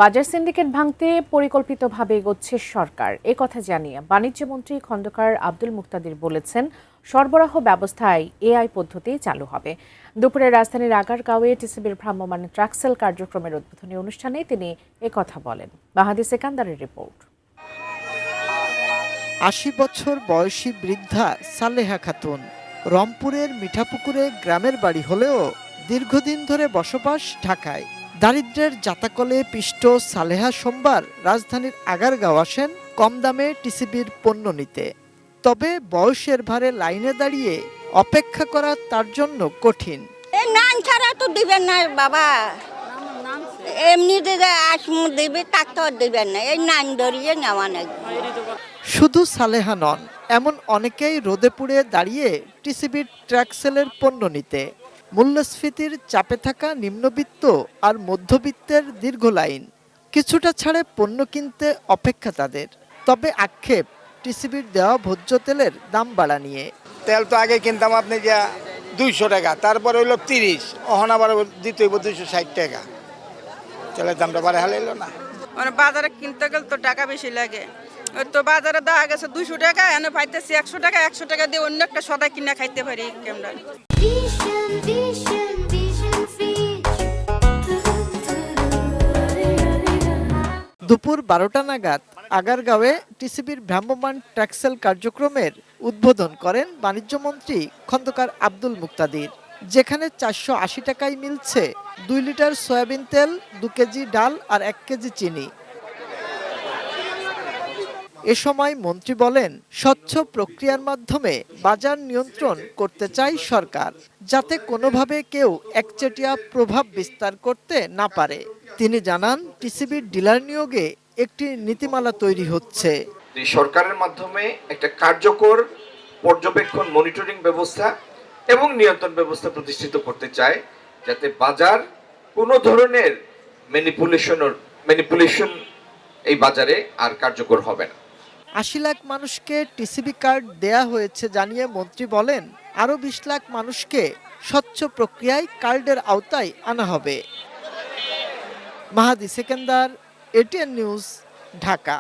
বাজার সিন্ডিকেট ভাঙতে পরিকল্পিতভাবে এগোচ্ছে সরকার, কথা জানিয়ে বাণিজ্যমন্ত্রী খন্দকার আব্দুল মুক্তাদির বলেছেন, সরবরাহ ব্যবস্থায় এআই পদ্ধতি চালু হবে। দুপুরে রাজধানীর আগারগাঁওয়ে টিসিবির ভ্রাম্যমাণ ট্রাকসেল কার্যক্রমের উদ্বোধনী অনুষ্ঠানে তিনি কথা বলেন। মাহাদি সেকান্দারের রিপোর্ট। ৮০ বছর বয়সী বৃদ্ধা সালেহা খাতুন রংপুরের মিঠাপুকুরে গ্রামের বাড়ি হলেও দীর্ঘদিন ধরে বসবাস ঢাকায়। দারিদ্র্যের জাতাকলে পিষ্ট সালেহা সোমবার রাজধানীর আগারগাঁও আসেন কম দামে টিসিবির পণ্য নিতে। তবে বয়সের ভারে লাইনে দাঁড়িয়ে অপেক্ষা করা তার জন্য কঠিন। এই নান ছাড়া তো দিবেন না বাবা, এমনি দিবে তাক তো দিবেন না, এই নান ধরিয়ে নেওয়া নাকি। শুধু সালেহা নন, এমন অনেকেই রোদে পুড়ে দাঁড়িয়ে টিসিবির ট্রাকসেলের পণ্য নিতে। মূল্যস্ফীতির চাপে থাকা নিম্নবিত্ত আর মধ্যবিত্তের দীর্ঘ লাইন, কিছুটা ছাড়ে পণ্য কিনতে অপেক্ষা তাদের। তবে আক্ষেপ টিসিবির দেওয়া ভোজ্য তেলের দাম বাড়া নিয়ে। তেল তো আগে কিনতাম আপনি যা 200 টাকা, তারপরে হইলো 30, অহন আবার দিতে হইব 260 টাকা। তেলের দামটা বাড়ে হালাইলো না। মানে বাজারে কিনতে গেলে তো টাকা বেশি লাগে, তো বাজারে দেওয়া গেছে 200 টাকা, এনে পাইতেছি 100 টাকা। 100 টাকা দিয়ে অন্য একটা সদা কিনে খাইতে পারি কেমন। দুপুর 12টা নাগাদ আগারগাঁওয়ে টিসিবির ভ্রাম্যমাণ ট্রাকসেল কার্যক্রমের উদ্বোধন করেন বাণিজ্যমন্ত্রী খন্দকার আব্দুল মুক্তাদির, যেখানে 480 টাকায় মিলছে 2 লিটার সয়াবিন তেল, 2 কেজি ডাল আর 1 কেজি চিনি। এ সময় মন্ত্রী বলেন, স্বচ্ছ প্রক্রিয়ার মাধ্যমে বাজার নিয়ন্ত্রণ করতে চায় সরকার, যাতে কোনোভাবে কেউ একচেটিয়া প্রভাব বিস্তার করতে না পারে। তিনি জানান, টিসিবির ডিলার নিয়োগে একটি নীতিমালা তৈরি হচ্ছে। সরকারের মাধ্যমে একটা কার্যকর পর্যবেক্ষণ, মনিটরিং ব্যবস্থা এবং নিয়ন্ত্রণ ব্যবস্থা প্রতিষ্ঠিত করতে চায়, যাতে বাজার কোনো ধরনের ম্যানিপুলেশন এই বাজারে আর কার্যকর হবে না। ৮০ লাখ মানুষকে টিসিবি কার্ড দেয়া হয়েছে জানিয়ে মন্ত্রী বলেন, আরও ২০ লাখ মানুষকে স্বচ্ছ প্রক্রিয়ায় কার্ডের আওতায় আনা হবে। মাহাদি সেকেন্দার, এটিএন নিউজ, ঢাকা।